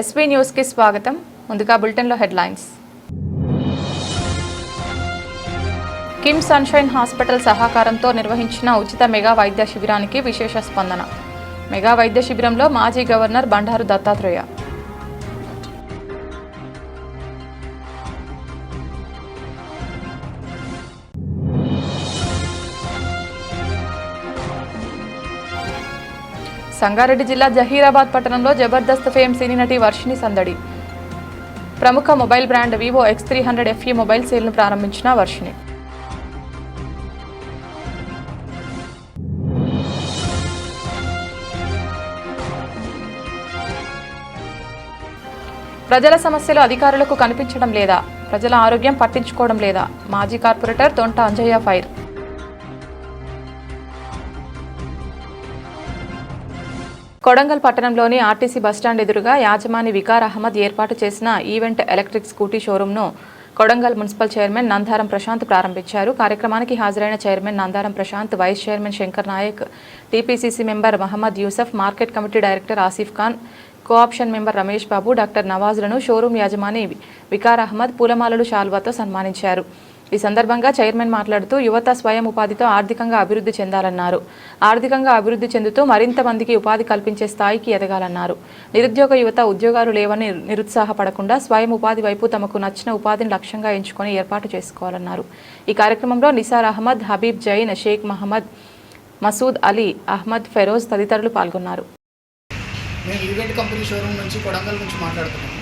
SV news కి స్వాగతం. ముందుగా బులెటిన్ లో హెడ్లైన్స్. కిమ్ సన్షైన్ హాస్పిటల్ సహకారంతో నిర్వహించిన ఉచిత మెగా వైద్య శిబిరానికి విశేష స్పందన. మెగా వైద్య శిబిరంలో మాజీ గవర్నర్ బండారు దత్తాత్రేయ. సంగారెడ్డి జిల్లా జహీరాబాద్ పట్టణంలో జబర్దస్త్ ఫేమ్ సినీ నటి వర్షిణి సందడి. ప్రముఖ mobile brand Vivo X300 FE mobile సేల్ను ప్రారంభించిన వర్షిణి. ప్రజల సమస్యలు అధికారులకు కనిపించడం లేదా, ప్రజల ఆరోగ్యం పట్టించుకోవడం లేదా, మాజీ కార్పొరేటర్ తొంట అంజయ్య ఫైర్. కొడంగల్ పట్టణంలోని ఆర్టీసీ బస్టాండ్ ఎదురుగా యాజమాని వికార్ అహ్మద్ ఏర్పాటు చేసిన ఈవెంట్ ఎలక్ట్రిక్ స్కూటీ షోరూంను కొడంగల్ మున్సిపల్ చైర్మన్ నందారం ప్రశాంత్ ప్రారంభించారు. కార్యక్రమానికి హాజరైన chairman Nandaram Prashanth, vice chairman Shankar Naik, TPCC member Mohammed Yousuf, market committee director Asif Khan, cooption member Ramesh Babu, doctor నవాజ్లను షోరూం యాజమాని వికార్ అహ్మద్ పూలమాలలు శాల్వాతో సన్మానించారు. ఈ సందర్భంగా చైర్మన్ మాట్లాడుతూ యువత స్వయం ఉపాధితో ఆర్థికంగా అభివృద్ధి చెందాలన్నారు. ఆర్థికంగా అభివృద్ధి చెందుతూ మరింత మందికి ఉపాధి కల్పించే స్థాయికి ఎదగాలన్నారు. నిరుద్యోగ యువత ఉద్యోగాలు లేవని నిరుత్సాహపడకుండా స్వయం ఉపాధి వైపు తమకు నచ్చిన ఉపాధిని లక్ష్యంగా ఎంచుకొని ఏర్పాటు చేసుకోవాలన్నారు. ఈ కార్యక్రమంలో నిసార్ అహ్మద్, హబీబ్ జైన్, షేక్ మహమ్మద్, మసూద్ అలీ, అహ్మద్ ఫెరోజ్ తదితరులు పాల్గొన్నారు. మేము ఈవెంట్ కంపెనీ షోరూమ్ నుంచి కొడంగల్ నుంచి మాట్లాడుతున్నాము.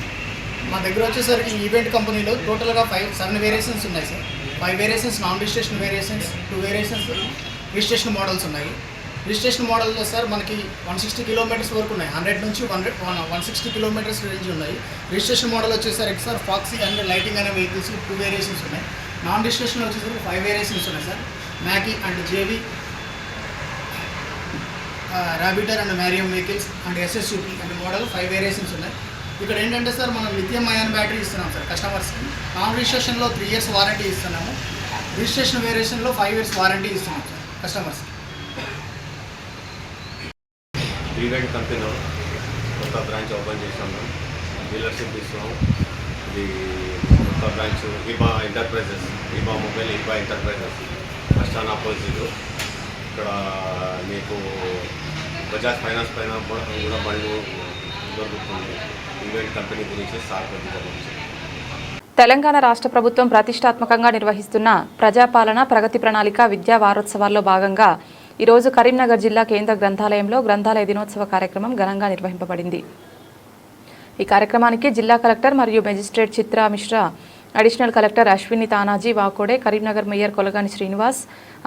మా దగ్గర వచ్చేసరికి ఈవెంట్ కంపెనీలో టోటల్గా 7 వేరియేషన్స్ ఉన్నాయి sir. 5 variations non registration variations, 2 variations registration models ఉన్నాయి. రిజిస్ట్రేషన్ మోడల్లో సార్ మనకి 160 కిలోమీటర్స్ వరకు ఉన్నాయి. 100 నుంచి 160 కిలోమీటర్స్ రేంజ్ ఉన్నాయి. రిజిస్ట్రేషన్ మోడల్ వచ్చేసరికి సార్ ఫాక్సీ అండ్ లైటింగ్ అనే వెహికల్స్ 2 వేరియేషన్స్ ఉన్నాయి. నాన్ రిజిస్ట్రేషన్ వచ్చేసరికి 5 వేరియేషన్స్ ఉన్నాయి సార్. మ్యాకీ అండ్ జేవీ, ర్యాబిటర్ అండ్ మ్యారియం vehicles and SSUP and model 5 variations ఉన్నాయి. ఇక్కడ ఏంటంటే సార్ మనం లిథియం అయాన్ బ్యాటరీ ఇస్తున్నాం సార్ కస్టమర్స్కి. నాన్ రిజిస్ట్రేషన్లో 3 years వారంటీ ఇస్తున్నాము. రిజిస్ట్రేషన్ వేరియేషన్లో 5 years వారంటీ ఇస్తున్నాం సార్ కస్టమర్స్కి. ఈవెంట్ కంపెనీలో కొత్త బ్రాంచ్ ఓపెన్ చేసాము, డీలర్షిప్ ఇస్తున్నాం. ఇది కొత్త branch Iba enterprises, Iba mobile, Iba enterprises first on opposite. ఇక్కడ మీకు బజాజ్ ఫైనాన్స్ పైన కూడా బండి దొరుకుతుంది. ఈవెంట్ కంపెనీ గురించి తెలంగాణ రాష్ట్ర ప్రభుత్వం ప్రతిష్టాత్మకంగా నిర్వహిస్తున్న ప్రజాపాలన ప్రగతి ప్రణాళిక విద్యా వారోత్సవాల్లో భాగంగా ఈరోజు కరీంనగర్ జిల్లా కేంద్ర గ్రంథాలయంలో గ్రంథాలయ దినోత్సవ కార్యక్రమం ఘనంగా నిర్వహింపబడింది. ఈ కార్యక్రమానికి జిల్లా కలెక్టర్ మరియు magistrate Chitra Mishra, additional collector Ashwini Tanaji Wakode, Karimnagar mayor Kolagani Srinivas,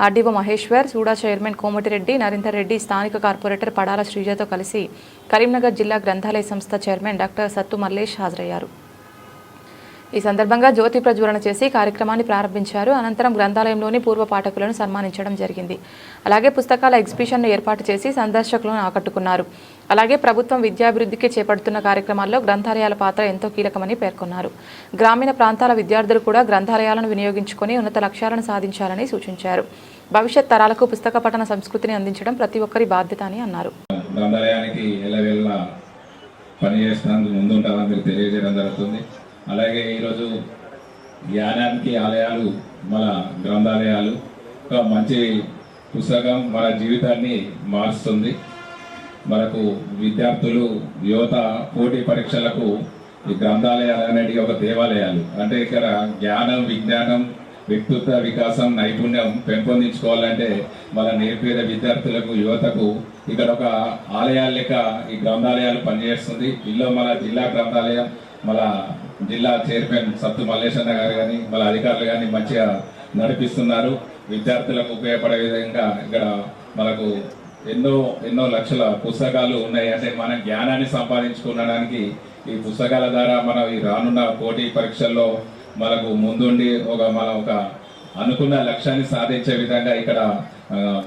RDO Maheshwar, SUDA chairman Komatireddy Narender Reddy, స్థానిక కార్పొరేటర్ పడాల శ్రీజతో కలిసి కరీంనగర్ జిల్లా గ్రంథాలయ సంస్థ చైర్మన్ డాక్టర్ సత్తు మల్లేష్ హాజరయ్యారు. ఈ సందర్భంగా జ్యోతి ప్రజ్వలన చేసి కార్యక్రమాన్ని ప్రారంభించారు. అనంతరం గ్రంథాలయంలోని పూర్వ పాఠకులను సన్మానించడం జరిగింది. అలాగే పుస్తకాల ఎగ్జిబిషన్ను ఏర్పాటు చేసి సందర్శకులను ఆకట్టుకున్నారు. అలాగే ప్రభుత్వం విద్యాభివృద్ధికి చేపడుతున్న కార్యక్రమాల్లో గ్రంథాలయాల పాత్ర ఎంతో కీలకమని పేర్కొన్నారు. గ్రామీణ ప్రాంతాల విద్యార్థులు కూడా గ్రంథాలయాలను వినియోగించుకొని ఉన్నత లక్ష్యాలను సాధించాలని సూచించారు. భవిష్యత్ తరాలకు పుస్తక పఠన సంస్కృతిని అందించడం ప్రతి ఒక్కరి బాధ్యత అని అన్నారు. గ్రంథాలయానికి ఎల్లవేళలా పనిచేస్తున్నందుకు ముందుంటామని మీరు తెలియజేయడం జరుగుతుంది. అలాగే ఈరోజు జ్ఞానానికి ఆలయాలు మన గ్రంథాలయాలు. ఒక మంచి పుస్తకం మన జీవితాన్ని మారుస్తుంది. మనకు విద్యార్థులు, యువత పోటీ పరీక్షలకు ఈ గ్రంథాలయాలు అనేవి ఒక దేవాలయాలు. అంటే ఇక్కడ జ్ఞానం, విజ్ఞానం, వ్యక్తిత్వ వికాసం, నైపుణ్యం పెంపొందించుకోవాలంటే మన నిరుపేద విద్యార్థులకు, యువతకు ఇక్కడ ఒక ఆలయాల లెక్క ఈ గ్రంథాలయాలు పనిచేస్తుంది. ఇందులో మన జిల్లా గ్రంథాలయం, మన జిల్లా చైర్మన్ సత్తు మల్లేశన్న గారు కానీ మన అధికారులు కానీ మంచిగా నడిపిస్తున్నారు. విద్యార్థులకు ఉపయోగపడే విధంగా ఇక్కడ మనకు ఎన్నో లక్షల పుస్తకాలు ఉన్నాయి. అంటే మన జ్ఞానాన్ని సంపాదించుకోవడానికి ఈ పుస్తకాల ద్వారా మనం ఈ రానున్న పోటీ పరీక్షల్లో మనకు ముందుండి మనం ఒక అనుకున్న లక్ష్యాన్ని సాధించే విధంగా ఇక్కడ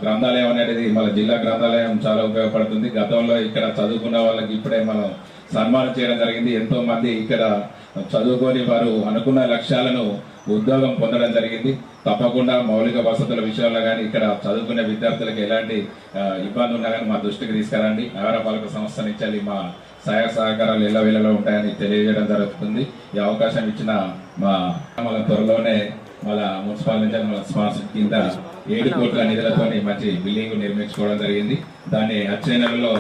గ్రంథాలయం అనేది మన జిల్లా గ్రంథాలయం చాలా ఉపయోగపడుతుంది. గతంలో ఇక్కడ చదువుకున్న వాళ్ళకి ఇప్పుడే మనం సన్మానం చేయడం జరిగింది. ఎంతో మంది ఇక్కడ చదువుకొని వారు అనుకున్న లక్ష్యాలను ఉద్యోగం పొందడం జరిగింది. తప్పకుండా మౌలిక వసతుల విషయంలో కానీ ఇక్కడ చదువుకునే విద్యార్థులకు ఎలాంటి ఇబ్బంది ఉన్నా కానీ మా దృష్టికి తీసుకురండి. నగరపాలక సంస్థ నుంచి మా సహాయ సహకారాలు ఎల్లవేళలో ఉంటాయని తెలియజేయడం జరుగుతుంది. ఈ అవకాశం ఇచ్చిన మన త్వరలోనే మన మున్సిపల్ నుంచి మన స్పాన్సర్ కింద 7 కోట్ల నిధులతో మంచి బిల్డింగ్ నిర్మించుకోవడం జరిగింది. దాన్ని వచ్చే నెలలో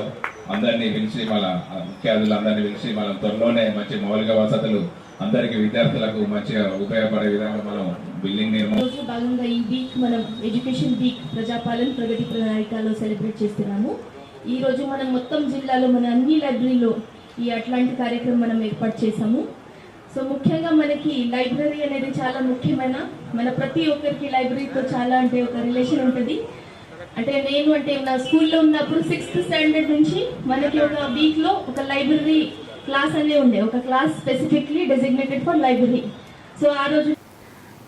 అందరినీ పిలిచి మన ముఖ్య అతిథులు అందరినీ పిలిచి మనం త్వరలోనే మంచి మౌలిక వసతులు అందరికీ విద్యార్థులకు మంచిగా ఉపయోగపడే విధంగా మనం బిల్డింగ్ నిర్మాణం భాగంగా ఈ వీక్ మనం ఎడ్యుకేషన్ వీక్ ప్రజాపాలన ప్రగతి ప్రణాళికలో సెలబ్రేట్ చేస్తున్నాము. ఈ రోజు మనం మొత్తం జిల్లాలో మన అన్ని లైబ్రరీలో ఈ అట్లాంటి కార్యక్రమం మనం ఏర్పాటు చేసాము. సో ముఖ్యంగా మనకి లైబ్రరీ అనేది చాలా ముఖ్యమైన మన ప్రతి ఒక్కరికి లైబ్రరీతో చాలా అంటే ఒక రిలేషన్ ఉంటుంది. అంటే నా స్కూల్లో ఉన్నప్పుడు 6th స్టాండర్డ్ నుంచి మనకి ఒక వీక్లో ఒక లైబ్రరీ క్లాస్ అనే ఉండే, ఒక class specifically designated for library. So ఆ రోజు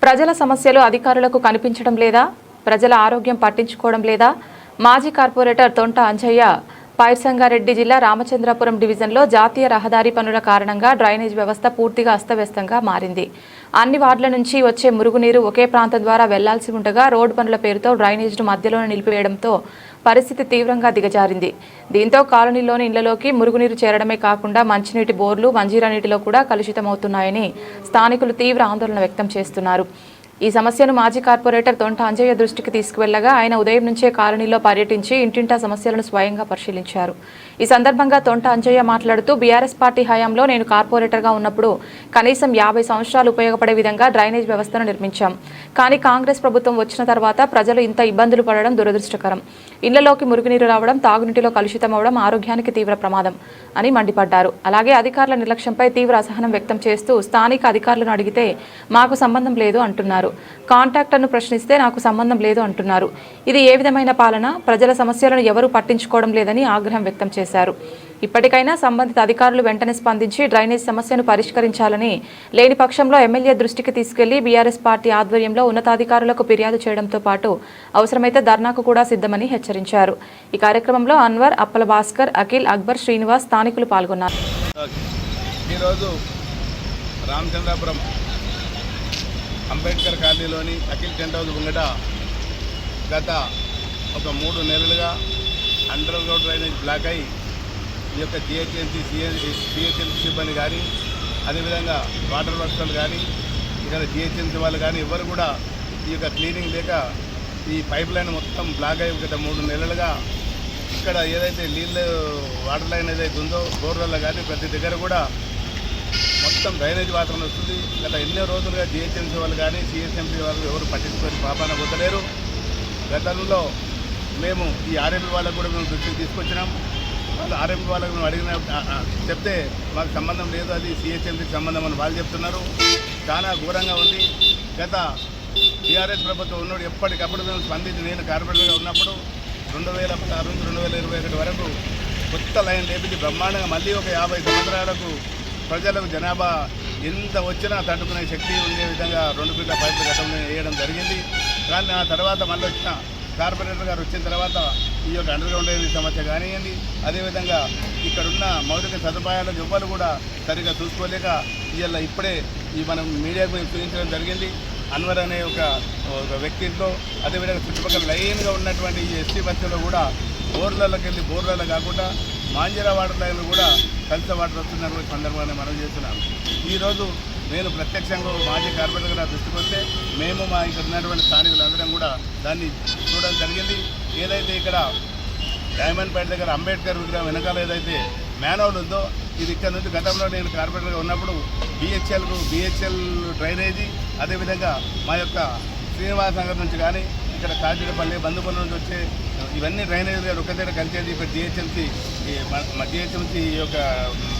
ప్రజల సమస్యలు అధికారులకు కనిపించడం లేదా, ప్రజల ఆరోగ్యం పట్టించుకోవడం లేదా? మాజీ కార్పొరేటర్ తొంట అంజయ్య పైర్సంగారెడ్డి జిల్లా రామచంద్రపురం డివిజన్లో జాతీయ రహదారి పనుల కారణంగా డ్రైనేజ్ వ్యవస్థ పూర్తిగా అస్తవ్యస్తంగా మారింది. అన్ని వార్డుల నుంచి వచ్చే మురుగునీరు ఒకే ప్రాంతం ద్వారా వెళ్లాల్సి ఉండగా రోడ్డు పనుల పేరుతో డ్రైనేజ్ను మధ్యలోనే నిలిపివేయడంతో పరిస్థితి తీవ్రంగా దిగజారింది. దీంతో కాలనీలోని ఇళ్లలోకి మురుగునీరు చేరడమే కాకుండా మంచినీటి బోర్లు, మంజీరా నీటిలో కూడా కలుషితమవుతున్నాయని స్థానికులు తీవ్ర ఆందోళన వ్యక్తం చేస్తున్నారు. ఈ సమస్యను మాజీ కార్పొరేటర్ తొంట అంజయ్య దృష్టికి తీసుకువెళ్లగా ఆయన ఉదయం నుంచే కాలనీలో పర్యటించి ఇంటింటా సమస్యలను స్వయంగా పరిశీలించారు. ఈ సందర్భంగా తొంట అంజయ్య మాట్లాడుతూ బీఆర్ఎస్ పార్టీ హయాంలో నేను కార్పొరేటర్గా ఉన్నప్పుడు కనీసం 50 సంవత్సరాలు ఉపయోగపడే విధంగా డ్రైనేజ్ వ్యవస్థను నిర్మించాం. కానీ కాంగ్రెస్ ప్రభుత్వం వచ్చిన తర్వాత ప్రజలు ఇంత ఇబ్బందులు పడడం దురదృష్టకరం. ఇళ్లలోకి మురుగునీరు రావడం, తాగునీటిలో కలుషితం అవడం ఆరోగ్యానికి తీవ్ర ప్రమాదం అని మండిపడ్డారు. అలాగే అధికారుల నిర్లక్ష్యంపై తీవ్ర అసహనం వ్యక్తం చేస్తూ స్థానిక అధికారులను అడిగితే మాకు సంబంధం లేదు అంటున్నారు. కాంట్రాక్టర్ను ప్రశ్నిస్తే నాకు సంబంధం లేదు అంటున్నారు. ఇది ఏ విధమైన పాలన? ప్రజల సమస్యలను ఎవరూ పట్టించుకోవడం లేదని ఆగ్రహం వ్యక్తం చేశారు. ఇప్పటికైనా సంబంధిత అధికారులు వెంటనే స్పందించి డ్రైనేజ్ సమస్యను పరిష్కరించాలని, లేని పక్షంలో ఎమ్మెల్యే దృష్టికి తీసుకెళ్లి బీఆర్ఎస్ పార్టీ ఆధ్వర్యంలో ఉన్నతాధికారులకు ఫిర్యాదు చేయడంతో పాటు అవసరమైతే ధర్నాకు కూడా సిద్ధమని హెచ్చరించారు. ఈ కార్యక్రమంలో అన్వర్, అప్పల భాస్కర్, అఖిల్, అక్బర్, శ్రీనివాస్ స్థానికులు పాల్గొన్నారు. ఈరోజు రామచంద్రాపురం అంబేద్కర్ కాలనీలోని అఖిల్ టెంట్ హౌస్ ముంగట గత ఒక 3 నెలలుగా అండర్ గ్రౌండ్ డ్రైనేజ్ బ్లాక్ అయి ఈ యొక్క జిహెచ్ఎంసీ సిబ్బంది కానీ, అదేవిధంగా వాటర్ వర్క్స్ వాళ్ళు కానీ, ఇక్కడ జిహెచ్ఎంసీ వాళ్ళు కానీ ఎవరు కూడా ఈ యొక్క క్లీనింగ్ లేక ఈ పైప్ లైన్ మొత్తం బ్లాక్ అయి గత 3 నెలలుగా ఇక్కడ ఏదైతే నీళ్ళు వాటర్ లైన్ ఏదైతే ఉందో బోర్వెల్లో కానీ ప్రతి దగ్గర కూడా మొత్తం డ్రైనేజ్ వాటర్ వస్తుంది. గత ఎన్నో రోజులుగా జిహెచ్ఎంసీ వాళ్ళు కానీ సిఎస్ఎంసీ వాళ్ళు ఎవరు పట్టించుకొని పాపాన పోతలేరు. గతంలో మేము ఈ ఆర్ఎంపీ వాళ్ళకు కూడా మేము దృష్టికి తీసుకొచ్చినాం. వాళ్ళు ఆర్ఎంపీ వాళ్ళకు మేము అడిగిన చెప్తే మాకు సంబంధం లేదు, అది సిహెచ్ఎంసీకి సంబంధం అని వాళ్ళు చెప్తున్నారు. చాలా ఘోరంగా ఉంది. గత టీఆర్ఎస్ ప్రభుత్వం ఉన్నప్పుడు ఎప్పటికప్పుడు మేము స్పందించి నేను కార్పొరేటర్గా ఉన్నప్పుడు 2016 నుంచి 2021 వరకు కొత్త లైన్ లేపించి బ్రహ్మాండంగా మళ్ళీ ఒక 50 సంవత్సరాలకు ప్రజలకు జనాభా ఎంత వచ్చినా తట్టుకునే శక్తి ఉండే విధంగా 2 ఫీట్ల పైపులు గతంలో వేయడం జరిగింది. కానీ ఆ తర్వాత మళ్ళీ వచ్చిన కార్పొరేటర్ గారు వచ్చిన తర్వాత ఈ యొక్క అండర్ గ్రౌండ్ డ్రైనేజ్ సమస్య కానివ్వండి, అదేవిధంగా ఇక్కడున్న మౌలిక సదుపాయాలకు ఎవ్వరు కూడా సరిగ్గా చూసుకోలేక ఇప్పుడే మనం మీడియాకు చూపించడం జరిగింది. అన్వర్ అనే ఒక వ్యక్తితో, అదేవిధంగా చుట్టుపక్కల లైన్గా ఉన్నటువంటి ఈ ఎస్టీ బస్సులో కూడా బోర్లలోకి వెళ్ళి బోర్లలో కాకుండా మాంజీరా వాటర్ లైన్లు కూడా కలిసే వాటర్ వస్తున్న సందర్భాన్ని మనం చేస్తున్నాము. ఈరోజు నేను ప్రత్యక్షంగా మాజీ కార్పొరేటర్గా దృష్టికి వస్తే మేము మా ఇక్కడ ఉన్నటువంటి స్థానికులందరం కూడా దాన్ని చూడడం జరిగింది. ఏదైతే ఇక్కడ డైమండ్ పేట దగ్గర అంబేద్కర్ విగ్రహం వెనకాల ఏదైతే మ్యాన్హోల్ ఉందో ఇది ఇక్కడ నుంచి గతంలో నేను కార్పొరేటర్గా ఉన్నప్పుడు బిహెచ్ఎల్ డ్రైనేజీ, అదేవిధంగా మా యొక్క శ్రీనివాస్ నగర్ నుంచి కానీ ఇక్కడ కాజీడపల్లి బంధుపల్లి నుంచి వచ్చే ఇవన్నీ డ్రైనేజ్ గారు ఒక దగ్గర కలిసేది. ఇక్కడ జిహెచ్ఎంసీ యొక్క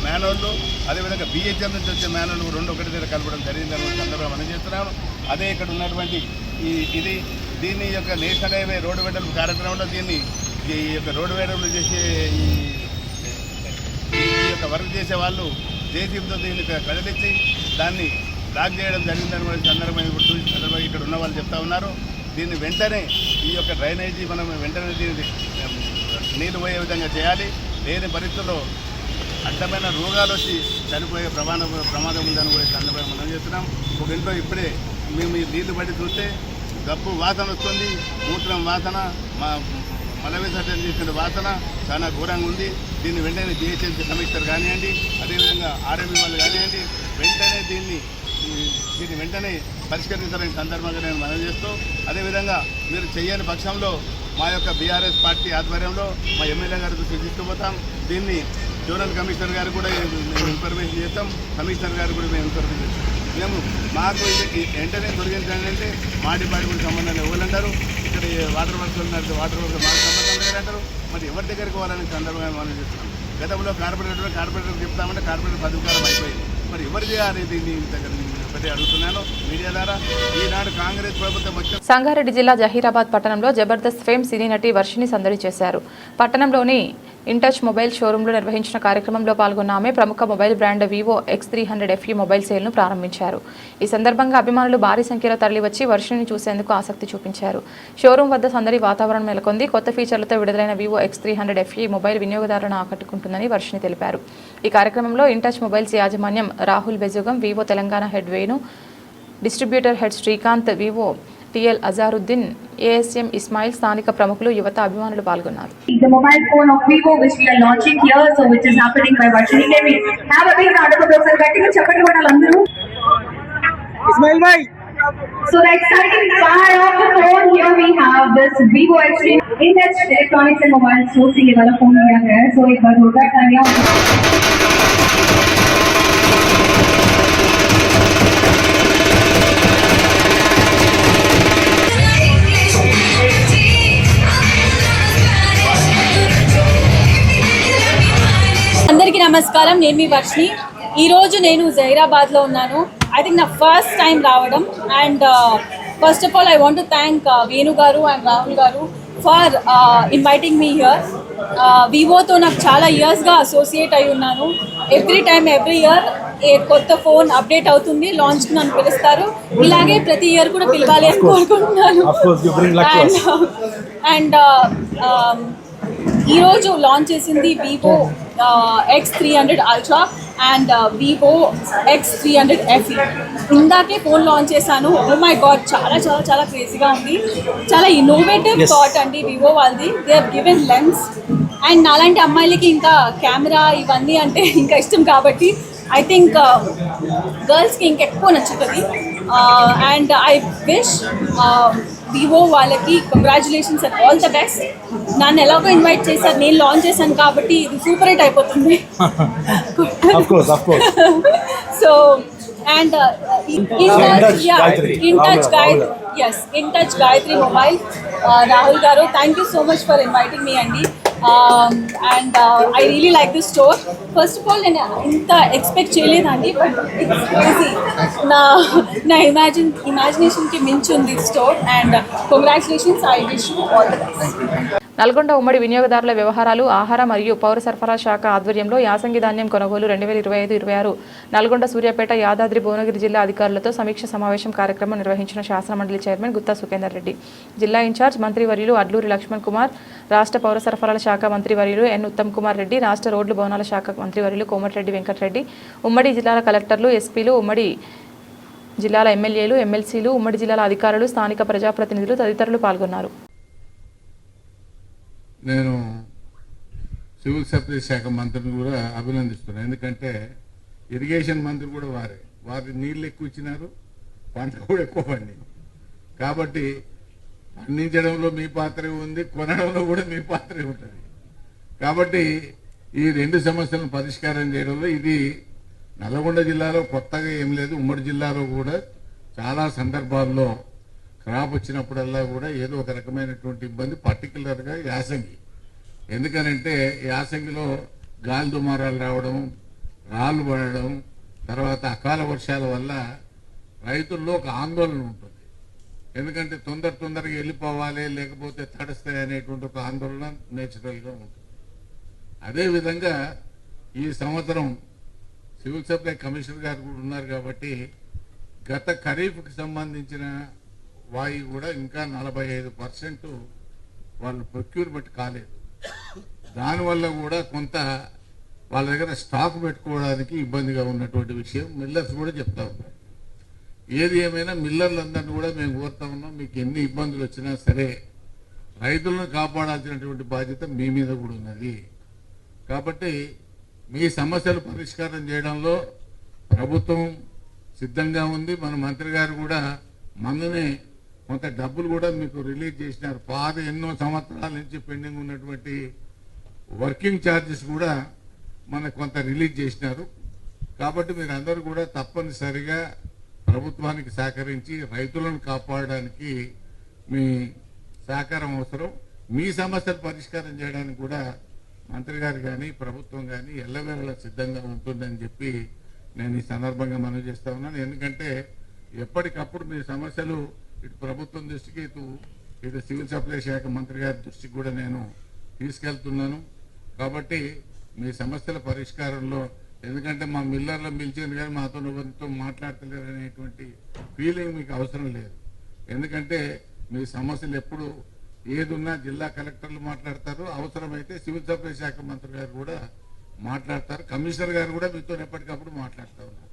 మ్యాన్హోళ్ళు, అదేవిధంగా బిహెచ్ఎల్ నుంచి వచ్చే మ్యాన్హోల్ 2 ఒకటి దగ్గర కలపడం జరిగిందని సందర్భంగా మనం చేస్తున్నాము. అదే ఇక్కడ ఉన్నటువంటి దీన్ని యొక్క నేషనల్ హైవే రోడ్డు వెడల్పు కార్యక్రమంలో దీన్ని ఈ యొక్క రోడ్డు వెడల్పు చేసే ఈ యొక్క వర్క్ చేసే వాళ్ళు జేసీబీతో దీన్ని కదిలించి దాన్ని బ్లాక్ చేయడం జరిగిందని సందర్భంగా ఇప్పుడు చూసిన సందర్భంగా ఇక్కడ ఉన్న వాళ్ళు చెప్తా ఉన్నారు. దీన్ని వెంటనే ఈ యొక్క డ్రైనేజీ మనం వెంటనే దీన్ని నీరు పోయే విధంగా చేయాలి. లేని పరిస్థితుల్లో అడ్డమైన రోగాలు వచ్చి చనిపోయే ప్రమాదం ఉందని కూడా చనిపోయి మనం చేస్తున్నాం. ఒక ఇంట్లో ఇప్పుడే మేము ఈ నీళ్లు బట్టి చూస్తే గబ్బు వాసన వస్తుంది, మూత్రం వాసన, మల విసర్జన చేసిన వాసన చాలా ఘోరంగా ఉంది. దీన్ని వెంటనే జిహెచ్ఎంసీ కమిషనర్ కానివ్వండి, అదేవిధంగా ఆర్ఎంఈ వాళ్ళు కానివ్వండి, వెంటనే దీన్ని వెంటనే పరిష్కరించాలని సందర్భంగా నేను మనవి చేస్తూ, అదేవిధంగా మీరు చేయని పక్షంలో మా యొక్క బీఆర్ఎస్ పార్టీ ఆధ్వర్యంలో మా ఎమ్మెల్యే గారికి తీసుకుపోతాం. దీన్ని జోనల్ కమిషనర్ గారు కూడా మేము ఇన్ఫర్మేషన్ చేస్తాం, కమిషనర్ గారు కూడా మేము ఇన్ఫర్మేషన్ చేస్తాం. మేము మాకు ఇది వెంటనే తొలగించాలంటే మా డిపార్ట్మెంట్ సంబంధాలు ఇవ్వాలంటారు. ఇక్కడ వాటర్ వర్క్స్ ఉన్నారు, వాటర్ వర్క్ మాకు సంబంధం లేదంటారు. మరి ఎవరి దగ్గరికి పోవాలని సందర్భంగా మనం చేస్తున్నాం. గతంలో కార్పొరేటర్ చెప్తామంటే కార్పొరేటర్ అధికారం అయిపోయింది. మరి ఎవరు చేయాలి దీన్ని ఒకటి అడుగుతున్నాను మీడియా ద్వారా. ఈనాడు కాంగ్రెస్ ప్రభుత్వం వచ్చి సంగారెడ్డి జిల్లా జహీరాబాద్ పట్టణంలో జబర్దస్త్ ఫేమ్ సినీ నటి వర్షిని సందడి చేశారు. పట్టణంలోని ఇంటచ్ మొబైల్ షోరూంలో నిర్వహించిన కార్యక్రమంలో పాల్గొన్న ఆమె ప్రముఖ mobile brand Vivo X300 FE mobile సేల్ను ప్రారంభించారు. ఈ సందర్భంగా అభిమానులు భారీ సంఖ్యలో తరలివచ్చి వర్షిని చూసేందుకు ఆసక్తి చూపించారు. షోరూం వద్ద సందడి వాతావరణం నెలకొంది. కొత్త ఫీచర్లతో విడుదలైన వివో X300 FE మొబైల్ వినియోగదారులను ఆకట్టుకుంటుందని వర్షిని తెలిపారు. ఈ కార్యక్రమంలో ఇంటచ్ మొబైల్స్ యాజమాన్యం Rahul Bejugam, Vivo Telangana head Venu, distributor head Srikanth, Vivo TL Azharuddin, ASM Ismail, స్థానిక ప్రముఖులు, యువత, అభిమానులు పాల్గొన్నారు. The mobile phone of Vivo which we are launching here, so which is happening by Varshini. Can we have a big round of applause and getting a chappati kodalandaru. Ismail bhai. So the exciting part of the phone, here we have this Vivo X3 in-depth electronics and mobile sourcing वाला phone लिया गया है. So एक बार जोरदार तालियां. అందరికీ నమస్కారం. నేను మీ వర్షిని. ఈరోజు నేను జహీరాబాద్లో ఉన్నాను. ఐ థింక్ నా ఫస్ట్ టైం రావడం. And first of all I want to thank Venu గారు అండ్ రాహుల్ గారు ఫర్ ఇన్వైటింగ్ మీ హియర్. వివోతో నాకు చాలా ఇయర్స్గా అసోసియేట్ అయి ఉన్నాను. ఎవ్రీ ఇయర్ ఏ కొత్త ఫోన్ అప్డేట్ అవుతుంది, లాంచ్కి నన్ను పిలుస్తారు. ఇలాగే ప్రతి ఇయర్ కూడా పిలవాలి అని కోరుకుంటున్నాను. అండ్ ఈరోజు లాంచ్ చేసింది Vivo X300 Ultra and Vivo X300 FE. ఇందాకే ఫోన్ లాంచ్ చేశాను. ఓ మై గాడ్, చాలా చాలా చాలా క్రేజీగా ఉంది. చాలా ఇన్నోవేటివ్ థాట్ అండి వివో వాళ్ళది. They have given lens. And నాలాంటి అమ్మాయిలకి ఇంకా కెమెరా ఇవన్నీ అంటే ఇంకా ఇష్టం కాబట్టి ఐ థింక్ గర్ల్స్కి ఇంకెక్కువ నచ్చుతుంది. అండ్ ఐ విష్ వివో వాళ్ళకి congratulations and all the best. నన్ను ఎలాగో ఇన్వైట్ చేశారు, నేను లాంచ్ చేశాను కాబట్టి ఇది సూపర్ హిట్ అయిపోతుంది. So and Intouch Gayatri mobile Rahul గారు, thank you so much for inviting me అండి. And I really like this store. First of all నేను ఇంత ఎక్స్పెక్ట్ చేయలేదండి, బట్ ఇట్స్ క్రేజీ. నా ఇమాజినేషన్కి మించి ఉంది store. And congratulations, I wish you all the best. Nalgonda ఉమ్మడి వినియోగదారుల వ్యవహారాలు, ఆహార మరియు పౌర సరఫరా శాఖ ఆధ్వర్యంలో యాసంగి ధాన్యం కొనుగోలు 2025-26 నల్గొండ, సూర్యాపేట, యాదాద్రి భువనగిరి జిల్లా అధికారులతో సమీక్ష సమావేశం కార్యక్రమం నిర్వహించిన శాసనమండలి చైర్మన్ గుత్తా సుఖేందర్ రెడ్డి, జిల్లా ఇన్ఛార్జ్ మంత్రివర్యులు అడ్లూరి లక్ష్మణ్ కుమార్, రాష్ట్ర పౌర సరఫరాల శాఖ మంత్రివర్యులు ఎన్ ఉత్తమ్ కుమార్ రెడ్డి, రాష్ట్ర రోడ్లు భవనాల శాఖ మంత్రివర్యులు కోమటిరెడ్డి వెంకటరెడ్డి, ఉమ్మడి జిల్లాల కలెక్టర్లు, ఎస్పీలు, ఉమ్మడి జిల్లాల ఎమ్మెల్యేలు, ఎమ్మెల్సీలు, ఉమ్మడి జిల్లాల అధికారులు, స్థానిక ప్రజాప్రతినిధులు తదితరులు పాల్గొన్నారు. నేను సివిల్ సప్లై శాఖ మంత్రిని కూడా అభినందిస్తున్నాను. ఎందుకంటే ఇరిగేషన్ మంత్రి కూడా వారి నీళ్ళు ఎక్కువ ఇచ్చినారు, పంట కూడా ఎక్కువ పండింది. కాబట్టి పండించడంలో మీ పాత్ర ఉంది, కొనడంలో కూడా మీ పాత్ర ఉంటుంది. కాబట్టి ఈ రెండు సమస్యలను పరిష్కారం చేయడంలో ఇది నల్గొండ జిల్లాలో కొత్తగా ఏం లేదు. ఉమ్మడి జిల్లాలో కూడా చాలా సందర్భాల్లో క్రాప్ వచ్చినప్పుడల్లా కూడా ఏదో ఒక రకమైనటువంటి ఇబ్బంది, పర్టికులర్గా యాసంగి. ఎందుకనంటే యాసంగిలో గాలి దుమారాలు రావడం, రాళ్ళు పడడం, తర్వాత అకాల వర్షాల వల్ల రైతుల్లో ఒక ఆందోళన ఉంటుంది. ఎందుకంటే తొందరగా వెళ్ళిపోవాలి, లేకపోతే తడుస్తాయి అనేటువంటి ఒక ఆందోళన నేచురల్గా ఉంటుంది. అదేవిధంగా ఈ సంవత్సరం సివిల్ సప్లై కమిషనర్ గారు కూడా ఉన్నారు కాబట్టి గత ఖరీఫ్కి సంబంధించిన వాయి కూడా ఇంకా 45% వాళ్ళు ప్రొక్యూర్మెంట్ కాలేదు. దానివల్ల కూడా కొంత వాళ్ళ దగ్గర స్టాక్ పెట్టుకోవడానికి ఇబ్బందిగా ఉన్నటువంటి విషయం మిల్లర్స్ కూడా చెప్తా ఉన్నారు. ఏది ఏమైనా మిల్లర్లందరినీ కూడా మేము కోరుతా ఉన్నాం, మీకు ఎన్ని ఇబ్బందులు వచ్చినా సరే రైతులను కాపాడాల్సినటువంటి బాధ్యత మీ మీద కూడా ఉన్నది. కాబట్టి మీ సమస్యలు పరిష్కారం చేయడంలో ప్రభుత్వం సిద్ధంగా ఉంది. మన మంత్రి గారు కూడా మొన్ననే కొంత డబ్బులు కూడా మీకు రిలీజ్ చేసినారు. పాత ఎన్నో సంవత్సరాల నుంచి పెండింగ్ ఉన్నటువంటి వర్కింగ్ ఛార్జెస్ కూడా మనకు కొంత రిలీజ్ చేసినారు. కాబట్టి మీరు అందరూ కూడా తప్పనిసరిగా ప్రభుత్వానికి సహకరించి రైతులను కాపాడడానికి మీ సహకారం అవసరం. మీ సమస్యలు పరిష్కారం చేయడానికి కూడా మంత్రి గారు కానీ ప్రభుత్వం కానీ ఎల్లవేళలా సిద్ధంగా ఉంటుందని చెప్పి నేను ఈ సందర్భంగా మనవి చేస్తా ఉన్నాను. ఎందుకంటే ఎప్పటికప్పుడు మీ సమస్యలు ఇటు ప్రభుత్వం దృష్టికి ఇటు సివిల్ సప్లై శాఖ మంత్రి గారి దృష్టికి కూడా నేను తీసుకెళ్తున్నాను. కాబట్టి మీ సమస్యల పరిష్కారంలో, ఎందుకంటే మా మిల్లర్లో పిలిచాను కానీ మాతో ఎవరితో మాట్లాడతలేరు అనేటువంటి ఫీలింగ్ మీకు అవసరం లేదు. ఎందుకంటే మీ సమస్యలు ఎప్పుడు ఏదున్నా జిల్లా కలెక్టర్లు మాట్లాడతారు, అవసరమైతే సివిల్ సప్లై శాఖ మంత్రి గారు కూడా మాట్లాడతారు, కమిషనర్ గారు కూడా మీతో ఎప్పటికప్పుడు మాట్లాడుతూ ఉన్నారు.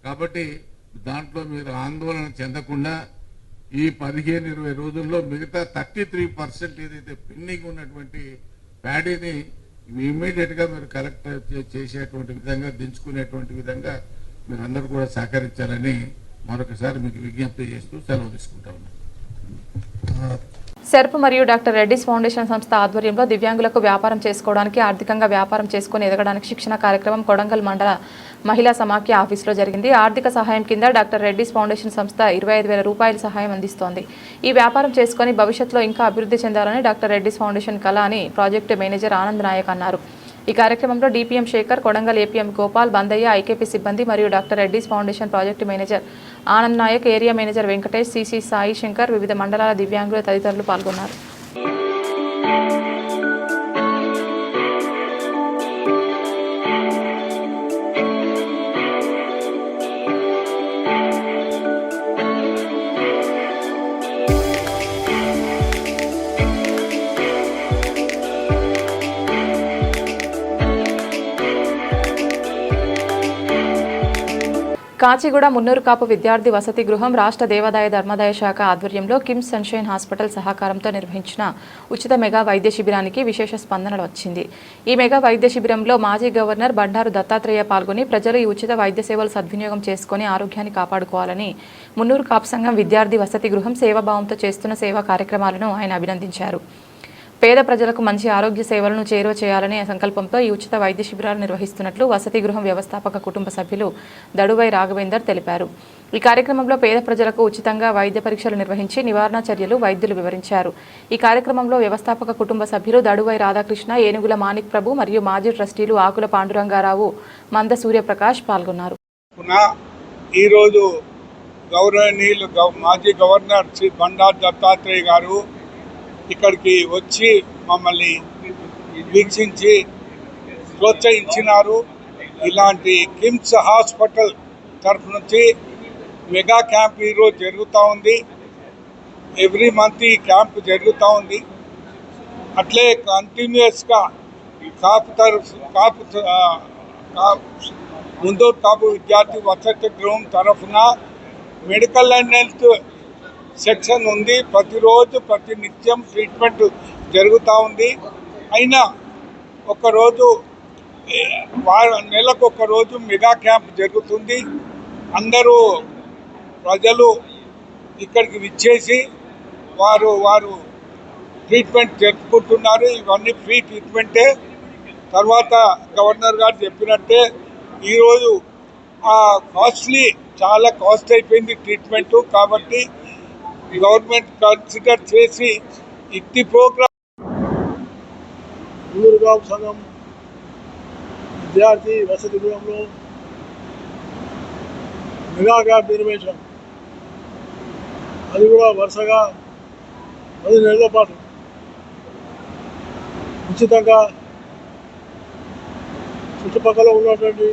కాబట్టి దాంట్లో మీరు ఆందోళన చెందకుండా ఈ 15-20 రోజుల్లో మిగతా 33% ఏదైతే పెండింగ్ ఉన్నటువంటి ప్యాడీని ఇమ్మీడియట్ గా మీరు కలెక్ట్ చేసేటువంటి విధంగా, దించుకునేటువంటి విధంగా మీరు అందరూ కూడా సహకరించాలని మరొకసారి మీకు విజ్ఞప్తి చేస్తూ సెలవు తీసుకుంటా ఉన్నాను. సెర్ప్ మరియు డాక్టర్ రెడ్డిస్ ఫౌండేషన్ సంస్థ ఆధ్వర్యంలో దివ్యాంగులకు వ్యాపారం చేసుకోవడానికి, ఆర్థికంగా వ్యాపారం చేసుకుని ఎదగడానికి శిక్షణ కార్యక్రమం కొడంగల్ మండల మహిళా సమాఖ్య ఆఫీసులో జరిగింది. ఆర్థిక సహాయం కింద డాక్టర్ రెడ్డిస్ ఫౌండేషన్ సంస్థ 25,000 రూపాయల సహాయం అందిస్తోంది. ఈ వ్యాపారం చేసుకుని భవిష్యత్తులో ఇంకా అభివృద్ధి చెందాలని డాక్టర్ రెడ్డిస్ ఫౌండేషన్ కళ అని ప్రాజెక్టు మేనేజర్ ఆనంద్ నాయక్ అన్నారు. ఈ కార్యక్రమంలో DPM Shekar, Kodangal APM Gopal, Bandaiah, IKP సిబ్బంది మరియు doctor Reddy's foundation project manager Anand Naik, area manager Venkatesh, CC Sai Shankar, వివిధ మండలాల దివ్యాంగులు తదితరులు పాల్గొన్నారు. కాచిగూడ మున్నూరు కాపు విద్యార్థి వసతి గృహం రాష్ట్ర దేవాదాయ ధర్మాదాయ శాఖ ఆధ్వర్యంలో కిమ్స్ సన్షైన్ హాస్పిటల్ సహకారంతో నిర్వహించిన ఉచిత మెగా వైద్య శిబిరానికి విశేష స్పందన వచ్చింది. ఈ మెగా వైద్య శిబిరంలో మాజీ గవర్నర్ బండారు దత్తాత్రేయ పాల్గొని ప్రజలు ఈ ఉచిత వైద్య సేవలు సద్వినియోగం చేసుకుని ఆరోగ్యాన్ని కాపాడుకోవాలని మున్నూరు కాపు సంఘం విద్యార్థి వసతి గృహం సేవాభావంతో చేస్తున్న సేవా కార్యక్రమాలను ఆయన అభినందించారు. పేద ప్రజలకు మంచి ఆరోగ్య సేవలను చేరువ చేయాలనే సంకల్పంతో ఈ ఉచిత వైద్య శిబిరాలు నిర్వహిస్తున్నట్లు వసతి గృహం వ్యవస్థాపక కుటుంబ సభ్యులు దడువై రాఘవేందర్ తెలిపారు. ఈ కార్యక్రమంలో పేద ప్రజలకు ఉచితంగా వైద్య పరీక్షలు నిర్వహించి నివారణ చర్యలు వైద్యులు వివరించారు. ఈ కార్యక్రమంలో వ్యవస్థాపక కుటుంబ సభ్యులు దడువై రాధాకృష్ణ, ఏనుగుల మాణిక్ ప్రభు మరియు మాజీ ట్రస్టీలు ఆకుల పాండురంగారావు, మంద సూర్యప్రకాష్ పాల్గొన్నారు. ఈరోజు గౌరవనీయులు మాజీ గవర్నర్ శ్రీ బండారు దత్తాత్రేయ గారు ఇక్కడికి వచ్చి మమ్మల్ని వీక్షించి ప్రోత్సహించినారు. ఇలాంటి కిమ్స్ హాస్పిటల్ తరఫు నుంచి మెగా క్యాంప్ ఈరోజు జరుగుతూ ఉంది. ఎవ్రీ మంత్ ఈ క్యాంప్ జరుగుతూ ఉంది. అట్లే కంటిన్యూస్గా ముందూరు కాపు విద్యార్థి వసతి గృహం తరఫున మెడికల్ అండ్ హెల్త్ సెక్షన్ ఉంది. ప్రతిరోజు ప్రతి నిత్యం ట్రీట్మెంట్ జరుగుతూ ఉంది. అయినా ఒకరోజు నెలకు ఒక రోజు మెగా క్యాంప్ జరుగుతుంది. అందరూ ప్రజలు ఇక్కడికి విచ్చేసి వారు ట్రీట్మెంట్ జరుపుకుంటున్నారు. ఇవన్నీ ఫ్రీ ట్రీట్మెంటే. తర్వాత గవర్నర్ గారు చెప్పినట్టే ఈరోజు చాలా కాస్ట్ అయిపోయింది ట్రీట్మెంట్. కాబట్టి గవర్నమెంట్ కన్సిడర్ చేసి ఇట్టి ప్రోగ్రామ్ మున్నూరు కాపు సంఘం విద్యార్థి వసతి గృహంలో మెగా క్యాంప్ నిర్వహించాం. అది కూడా వరుసగా 10 నెలల పాటు ఉచితంగా చుట్టుపక్కల ఉన్నటువంటి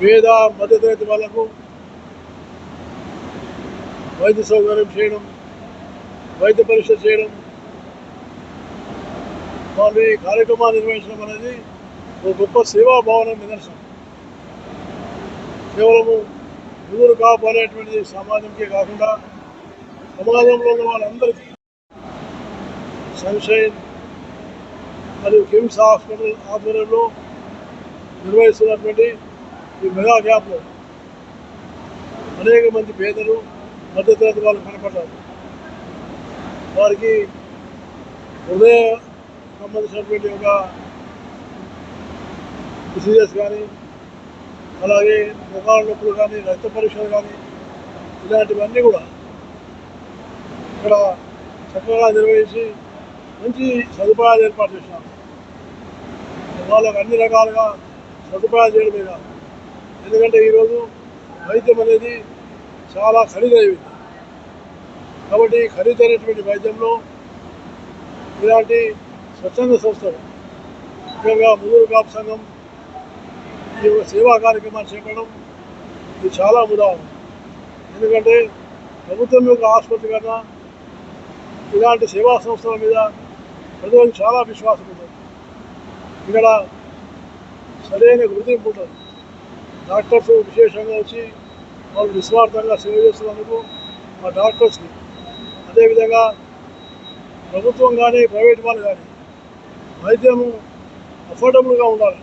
పేద మధ్యతరగతి వాళ్లకు వైద్య సౌకర్యం చేయడం, వైద్య పరీక్ష చేయడం, వాళ్ళు ఈ కార్యక్రమాన్ని నిర్వహించడం అనేది ఒక గొప్ప సేవాభావన నిదర్శనం. కేవలము ఎదురు కాపాడేటువంటి సమాజంకే కాకుండా సమాజంలో ఉన్న వాళ్ళందరికీ సన్షైన్ మరియు కిమ్స్ హాస్పిటల్ ఆధ్వర్యంలో నిర్వహిస్తున్నటువంటి ఈ మెగా క్యాంప్లో అనేక మంది పేదలు మధ్యతరగతి వాళ్ళు కనపడ్డారు. వారికి హృదయ సంబంధించినటువంటి ఒక డిసీజెస్ కానీ, అలాగే ముఖాల నొప్పులు కానీ, రక్త పరీక్షలు కానీ, ఇలాంటివన్నీ కూడా ఇక్కడ చక్కగా నిర్వహించి మంచి సదుపాయాలు ఏర్పాటు చేసినారు. వాళ్ళకు అన్ని రకాలుగా సదుపాయాలు చేయడమే కాదు, ఎందుకంటే ఈరోజు వైద్యం అనేది చాలా ఖరీదైంది. కాబట్టి ఖరీదైనటువంటి వైద్యంలో ఇలాంటి స్వచ్ఛంద సంస్థలు, ముఖ్యంగా ముగ్గురు కాపు సంఘం ఈ యొక్క సేవా కార్యక్రమాన్ని చేపట్టడం ఇది చాలా ఉదాహరణ. ఎందుకంటే ప్రభుత్వం యొక్క ఆసుపత్రి కన్నా ఇలాంటి సేవా సంస్థల మీద ప్రజలకు చాలా విశ్వాసం ఉంటుంది. ఇక్కడ సరైన గుర్తింపు ఉంటుంది. డాక్టర్స్ విశేషంగా వచ్చి వాళ్ళు నిస్వార్థంగా సేవ చేస్తున్నందుకు ఆ డాక్టర్స్కి, అదేవిధంగా ప్రభుత్వం కానీ ప్రైవేట్ వాళ్ళు కానీ వైద్యము అఫోర్డబుల్గా ఉండాలి,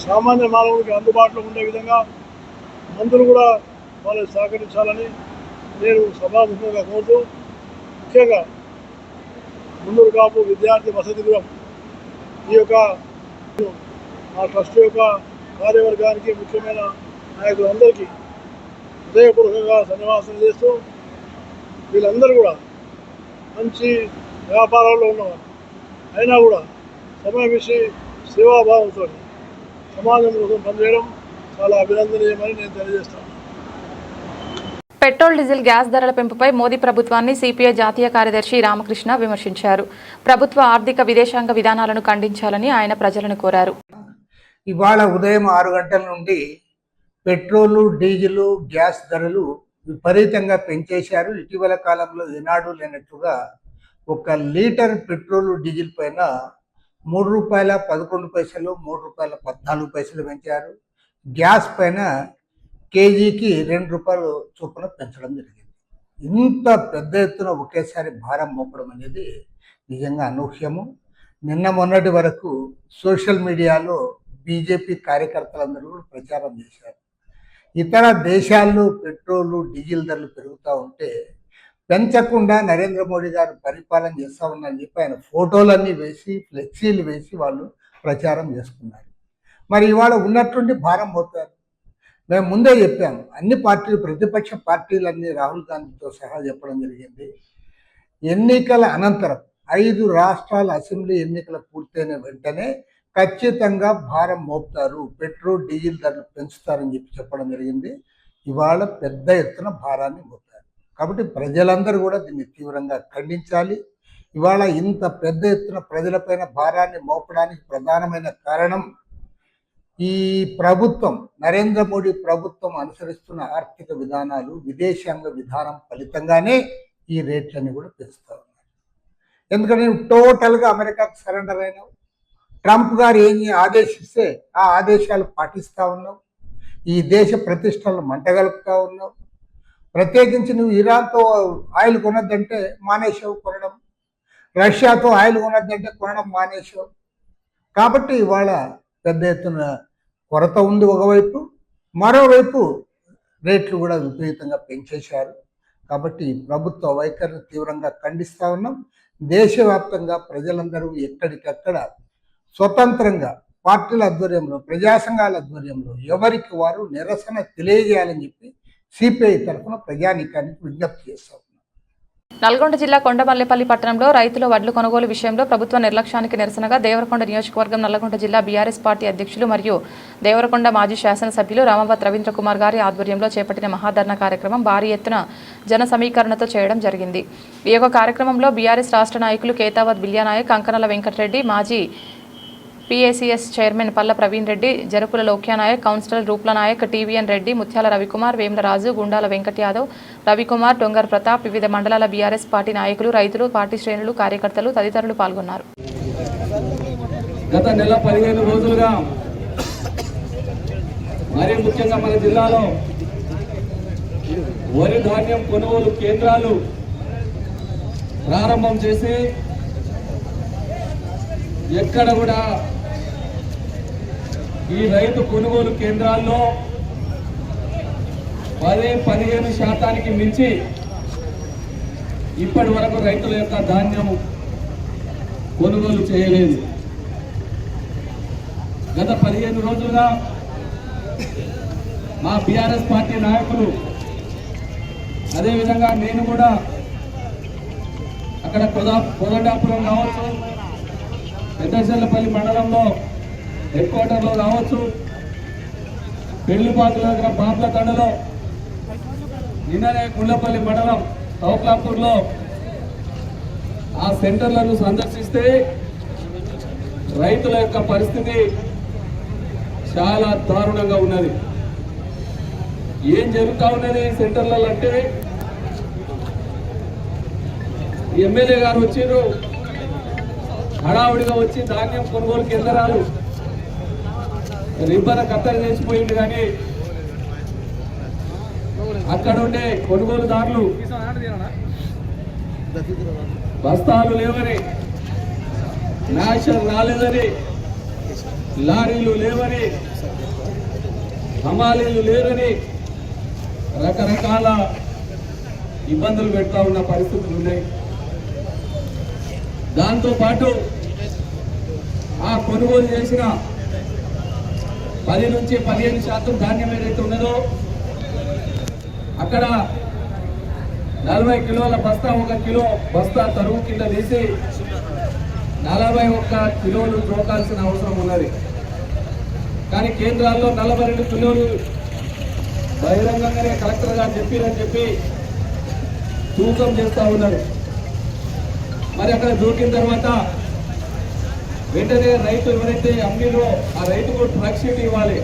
సామాన్య మానవుడికి అందుబాటులో ఉండే విధంగా మందులు కూడా వాళ్ళు సహకరించాలని నేను సభాముఖంగా కోరుతూ, ముఖ్యంగా మున్నూరు కాపు విద్యార్థి వసతి గృహం ఈ యొక్క ఆ ట్రస్ట్ యొక్క కార్యవర్గానికి, ముఖ్యమైన నాయకులందరికీ హృదయపూర్వకంగా ధన్యవాదాలు చేస్తూ, వీళ్ళందరూ కూడా మంచి వ్యాపారాల్లో ఉన్నవారు అయినా కూడా సమయం ఇచ్చి సేవాభావంతో సమాజం కోసం పనిచేయడం చాలా అభినందనీయమని నేను తెలియజేస్తాను. పెట్రోల్ డీజిల్ గ్యాస్ ధరల పెంపుపై మోదీ ప్రభుత్వాన్ని సిపిఐ జాతీయ కార్యదర్శి రామకృష్ణ విమర్శించారు. ప్రభుత్వ ఆర్థిక విదేశాంగ విధానాలను ఖండించాలని ఆయన ప్రజలను కోరారు. ఇవాళ ఉదయం 6 గంటల నుండి పెట్రోలు, డీజిలు, గ్యాస్ ధరలు విపరీతంగా పెంచేశారు. ఇటీవల కాలంలో ఏనాడు లేనట్టుగా 1 లీటర్ పెట్రోలు, డీజిల్ పైన ₹3.11, ₹3.14 పెంచారు. గ్యాస్ పైన కేజీకి ₹2 చొప్పున పెంచడం జరిగింది. ఇంత పెద్ద ఎత్తున ఒకేసారి భారం మోపడం అనేది నిజంగా అనూహ్యము. నిన్న మొన్నటి వరకు సోషల్ మీడియాలో బీజేపీ కార్యకర్తలందరూ ప్రచారం చేశారు. ఇతర దేశాల్లో పెట్రోలు, డీజిల్ ధరలు పెరుగుతూ ఉంటే పెంచకుండా నరేంద్ర మోడీ గారు పరిపాలన చేస్తూ ఉన్నారని చెప్పి ఆయన ఫోటోలన్నీ వేసి, ఫ్లెక్సీలు వేసి వాళ్ళు ప్రచారం చేసుకున్నారు. మరి ఇవాళ ఉన్నట్టుండి భారం మోపారు. మేము ముందే చెప్పాము, అన్ని పార్టీలు, ప్రతిపక్ష పార్టీలన్నీ రాహుల్ గాంధీతో సహా చెప్పడం జరిగింది. ఎన్నికల అనంతరం 5 రాష్ట్రాల అసెంబ్లీ ఎన్నికలు పూర్తయిన వెంటనే ఖచ్చితంగా భారం మోపుతారు, పెట్రోల్, డీజిల్ ధరలు పెంచుతారని చెప్పడం జరిగింది. ఇవాళ పెద్ద ఎత్తున భారాన్ని మోపుతారు. కాబట్టి ప్రజలందరూ కూడా దీన్ని తీవ్రంగా ఖండించాలి. ఇవాళ ఇంత పెద్ద ఎత్తున ప్రజలపైన భారాన్ని మోపడానికి ప్రధానమైన కారణం ఈ ప్రభుత్వం, నరేంద్ర మోడీ ప్రభుత్వం అనుసరిస్తున్న ఆర్థిక విధానాలు, విదేశాంగ విధానం ఫలితంగానే ఈ రేట్లన్నీ కూడా పెంచుతా ఉన్నారు. ఎందుకంటే నువ్వు టోటల్గా అమెరికాకు సరెండర్ అయినావు. ట్రంప్ గారు ఏం ఆదేశిస్తే ఆ ఆదేశాలు పాటిస్తూ ఉన్నావు. ఈ దేశ ప్రతిష్టలను మంటగలుపుతూ ఉన్నావు. ప్రత్యేకించి నువ్వు ఇరాన్తో ఆయిల్ కొనద్దంటే మానేసావు కొనడం, రష్యాతో ఆయిల్ కొనద్దంటే కొనడం మానేసావు. కాబట్టి ఇవాళ పెద్ద ఎత్తున కొరత ఉంది ఒకవైపు, మరోవైపు రేట్లు కూడా విపరీతంగా పెంచేశారు. కాబట్టి ప్రభుత్వ వైఖరిని తీవ్రంగా ఖండిస్తూ ఉన్నాం. దేశవ్యాప్తంగా ప్రజలందరూ ఎక్కడికక్కడ స్వతంత్రంగా పార్టీల ఆధ్వర్యంలో, ప్రజా సంఘాల ఆధ్వర్యంలో ఎవరికి వారు నిరసన తెలియజేయాలని చెప్పి సిపిఐ తరఫున ప్రజానీకానికి విజ్ఞప్తి చేస్తాం. నల్గొండ జిల్లా కొండమల్లేపల్లి పట్టణంలో రైతుల వడ్లు కొనుగోలు విషయంలో ప్రభుత్వ నిర్లక్ష్యానికి నిరసనగా దేవరకొండ నియోజకవర్గం నల్లగొండ జిల్లా బీఆర్ఎస్ పార్టీ అధ్యక్షులు మరియు దేవరకొండ మాజీ శాసనసభ్యులు రామవత్ రవీంద్ర కుమార్ గారి ఆధ్వర్యంలో చేపట్టిన మహాధర్నా కార్యక్రమం భారీ ఎత్తున జన సమీకరణతో చేయడం జరిగింది. ఈ యొక్క కార్యక్రమంలో బీఆర్ఎస్ రాష్ట్ర నాయకులు కేతావత్ బిల్యానాయక్, కంకనల వెంకటరెడ్డి, మాజీ పిఏసిఎస్ చైర్మన్ పల్ల ప్రవీణ్ రెడ్డి, జరుపుల లోక్యానాయక్, కౌన్సిలర్ రూప్ల నాయక్, టీవీఎన్ రెడ్డి, ముత్యాల రవికుమార్, వేములరాజు, గుండాల వెంకట్ యాదవ్, రవికుమార్, డొంగర్ ప్రతాప్, వివిధ మండలాల బీఆర్ఎస్ పార్టీ నాయకులు, రైతులు, పార్టీ శ్రేణులు, కార్యకర్తలు తదితరులు పాల్గొన్నారు. గత నెల 15 రోజులుగా మరీ ముఖ్యంగా మన జిల్లాలో వరి ధాన్యం కొనుగోలు కేంద్రాలు ప్రారంభం చేసి ఎక్కడ కూడా ఈ రైతు కొనుగోలు కేంద్రాల్లో 10-15% మించి ఇప్పటి వరకు రైతుల యొక్క ధాన్యం కొనుగోలు చేయలేదు. గత 15 రోజులుగా మా బీఆర్ఎస్ పార్టీ నాయకులు అదేవిధంగా నేను కూడా అక్కడ కోదండాపురం కావచ్చు, పెద్దచెల్లపల్లి మండలంలో హెడ్ క్వార్టర్లో కావచ్చు, పెళ్లిపాకుల దగ్గర బాబ్ల తండలో, నిన్ననే గుండ్లపల్లి మండలం తౌక్లాపూర్లో ఆ సెంటర్లను సందర్శిస్తే రైతుల యొక్క పరిస్థితి చాలా దారుణంగా ఉన్నది. ఏం జరుగుతూ ఉన్నది సెంటర్లలో అంటే, ఎమ్మెల్యే గారు వచ్చిర్రు, హడావుడిగా వచ్చి ధాన్యం కొనుగోలు కేంద్రాలు రిబ్బన కత్తెర చేసిపోయింది. కానీ అక్కడ ఉండే కొనుగోలుదారులు బస్తాలు లేవని, మ్యాషర్ రాలేదని, లారీలు లేవని, హమాలీలు లేరని రకరకాల ఇబ్బందులు పెడతా ఉన్న పరిస్థితులు ఉన్నాయి. దాంతోపాటు ఆ కొనుగోలు చేసిన 10-15% ధాన్యం ఏదైతే ఉన్నదో అక్కడ 40 కిలోల బస్తా 1 కిలో బస్తా తరువు కింద తీసి 41 కిలోలు తోకాల్సిన అవసరం ఉన్నది. కానీ కేంద్రాల్లో 42 కిలోలు బహిరంగంగానే కలెక్టర్ గారు చెప్పారని చెప్పి తూకం చేస్తూ ఉన్నారు. మరి అక్కడ దూకిన తర్వాత వెంటనే రైతు ఎవరైతే అమ్మిరో ఆ రైతుకు ట్రక్ షీట్ ఇవ్వాలి.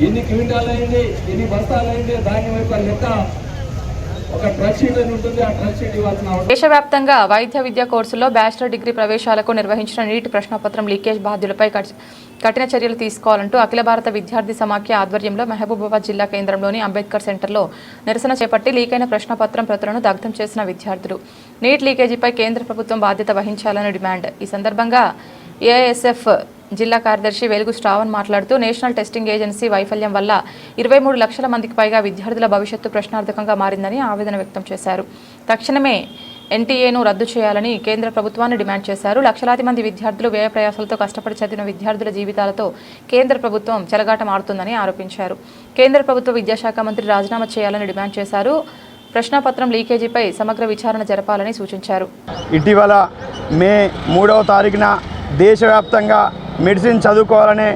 ఎన్ని క్వింటాలు అయింది, ఎన్ని బస్తాలు అయింది, ధాన్యం యొక్క లెక్క ఒక ట్రక్ షీట్ అని ఉంటుంది. ఆ ట్రక్ షీట్ ఇవ్వాల్సిన అవసరం. దేశవ్యాప్తంగా వైద్య విద్యా కోర్సుల్లో బ్యాచిలర్ డిగ్రీ ప్రవేశాలకు నిర్వహించిన నీట్ ప్రశ్నపత్రం లీకేజ్ బాధ్యులపై కఠిన చర్యలు తీసుకోవాలంటూ అఖిల భారత విద్యార్థి సమాఖ్య ఆధ్వర్యంలో మహబూబాబాద్ జిల్లా కేంద్రంలోని అంబేద్కర్ సెంటర్లో నిరసన చేపట్టి లీకైన ప్రశ్నపత్రం ప్రతులను దగ్ధం చేసిన విద్యార్థులు నీట్ లీకేజీపై కేంద్ర ప్రభుత్వం బాధ్యత వహించాలని డిమాండ్. ఈ సందర్భంగా ఏఐఎస్ఎఫ్ జిల్లా కార్యదర్శి వెలుగు శ్రావణ్ మాట్లాడుతూ నేషనల్ టెస్టింగ్ ఏజెన్సీ వైఫల్యం వల్ల 23 లక్షల మందికి పైగా విద్యార్థుల భవిష్యత్తు ప్రశ్నార్థకంగా మారిందని ఆవేదన వ్యక్తం చేశారు. తక్షణమే ఎన్టీఏను రద్దు చేయాలని కేంద్ర ప్రభుత్వాన్ని డిమాండ్ చేశారు. లక్షలాది మంది విద్యార్థులు వ్యయ ప్రయాసాలతో కష్టపడి చదివిన విద్యార్థుల జీవితాలతో కేంద్ర ప్రభుత్వం చెలగాటమాడుతుందని ఆరోపించారు. కేంద్ర ప్రభుత్వ విద్యాశాఖ మంత్రి రాజీనామా చేయాలని డిమాండ్ చేశారు. ప్రశ్నపత్రం లీకేజీపై సమగ్ర విచారణ జరపాలని సూచించారు. ఇటీవల మే 3వ తారీఖున దేశవ్యాప్తంగా మెడిసిన్ చదువుకోవాలనే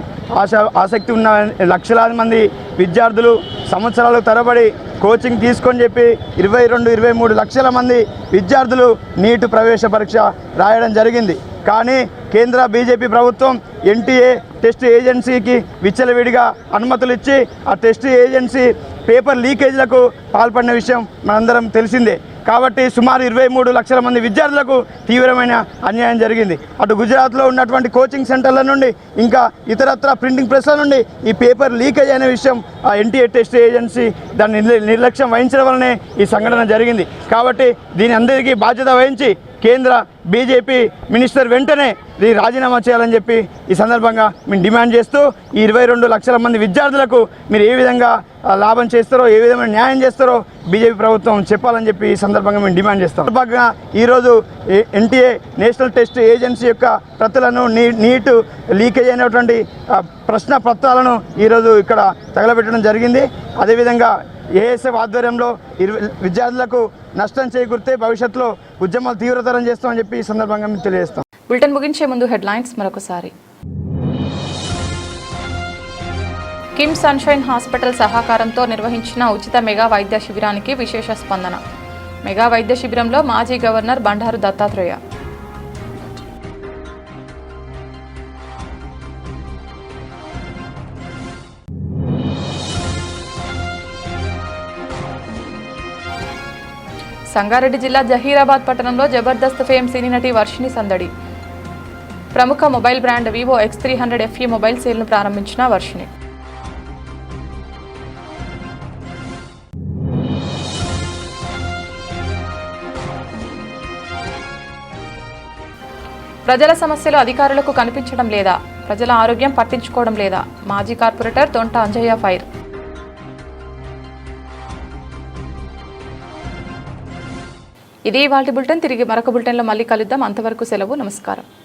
ఆసక్తి ఉన్న లక్షలాది మంది విద్యార్థులు సంవత్సరాల తరబడి కోచింగ్ తీసుకొని చెప్పి 22-23 లక్షల మంది విద్యార్థులు నీట్ ప్రవేశ పరీక్ష రాయడం జరిగింది. కానీ కేంద్ర బీజేపీ ప్రభుత్వం ఎన్టీఏ టెస్ట్ ఏజెన్సీకి విచ్చలవిడిగా అనుమతులు ఇచ్చి ఆ టెస్ట్ ఏజెన్సీ పేపర్ లీకేజీలకు పాల్పడిన విషయం మనందరం తెలిసిందే. కాబట్టి సుమారు 23 లక్షల మంది విద్యార్థులకు తీవ్రమైన అన్యాయం జరిగింది. అటు గుజరాత్లో ఉన్నటువంటి కోచింగ్ సెంటర్ల నుండి ఇంకా ఇతరత్ర ప్రింటింగ్ ప్రెస్ల నుండి ఈ పేపర్ లీకేజ్ అనే విషయం ఎన్టీఏ టెస్ట్ ఏజెన్సీ దాన్ని నిర్లక్ష్యం వహించడం వల్లనే ఈ సంఘటన జరిగింది. కాబట్టి దీని అందరికీ బాధ్యత వహించి కేంద్ర బీజేపీ మినిస్టర్ వెంటనే రాజీనామా చేయాలని చెప్పి ఈ సందర్భంగా మేము డిమాండ్ చేస్తూ ఈ 22 లక్షల మంది విద్యార్థులకు మీరు ఏ విధంగా లాభం చేస్తారో, ఏ విధమైన న్యాయం చేస్తారో బీజేపీ ప్రభుత్వం చెప్పాలని చెప్పి ఈ సందర్భంగా మేము డిమాండ్ చేస్తాం. సందర్భంగా ఈరోజు ఎన్టీఏ నేషనల్ టెస్ట్ ఏజెన్సీ యొక్క ప్రతులను నీట్ లీకేజ్ అయినటువంటి ప్రశ్న పత్రాలను ఈరోజు ఇక్కడ తగలబెట్టడం జరిగింది. అదేవిధంగా ఏఎస్ఎఫ్ ఆధ్వర్యంలో విద్యార్థులకు నష్టం చేకూరితే భవిష్యత్తులో ఉద్యమాలు తీవ్రతరం చేస్తామని చెప్పి ఈ సందర్భంగా మేము తెలియజేస్తాం. బులెటిన్ ముగించే ముందు హెడ్లైన్స్ మరొకసారి. కిమ్ సన్షైన్ హాస్పిటల్ సహకారంతో నిర్వహించిన ఉచిత మెగా వైద్య శిబిరానికి విశేష స్పందన. మెగా వైద్య శిబిరంలో మాజీ గవర్నర్ బండారు దత్తాత్రేయ. సంగారెడ్డి జిల్లా జహీరాబాద్ పట్టణంలో జబర్దస్త్ ఫేమ్ సినీ నటి వర్షిణి సందడి. ప్రముఖ mobile brand Vivo X300 FE mobile సేల్ను ప్రారంభించిన వర్షిణి. ప్రజల సమస్యలు అధికారులకు కనిపించడం లేదా, ప్రజల ఆరోగ్యం పట్టించుకోవడం లేదా, మాజీ కార్పొరేటర్ తొంట అంజయ్య ఫైర్. ఇది ఇవాల్టి బులెటిన్. తిరిగి మరొక బులెటిన్లో మళ్ళీ కలుద్దాం. అంతవరకు సెలవు. నమస్కారం.